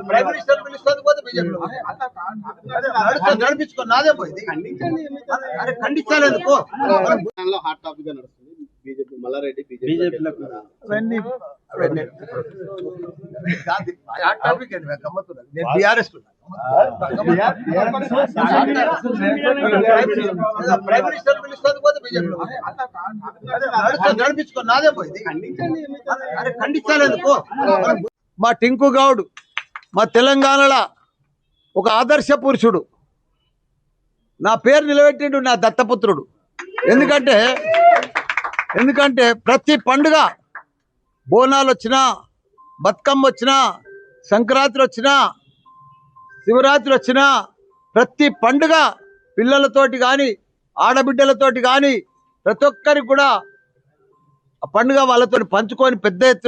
prime minister పిలుస్తుంది పోతే BJP నడిపించుకో నాదే పోయింది అరే ఖండించాలి ఎందుకు హాట్ టాపిక్ గా నడుస్తుంది BJP Malla Reddy BJP BRS prime minister పిలుస్తుంది పోతే బీజేపీ నడిపించుకో నాదే పోయింది అరే ఖండించాలి ఎందుకు మా టింకు గౌడ్ మా తెలంగాణలో ఒక ఆదర్శ పురుషుడు నా పేరు నిలబెట్టిండు నా దత్తపుత్రుడు ఎందుకంటే ప్రతి పండుగ బోనాలు వచ్చినా బతుకమ్మ వచ్చినా సంక్రాంతి వచ్చినా శివరాత్రి వచ్చినా ప్రతి పండుగ పిల్లలతోటి కానీ ఆడబిడ్డలతోటి కానీ ప్రతి ఒక్కరికి కూడా ఆ పండుగ వాళ్ళతో పంచుకొని పెద్ద ఎత్తున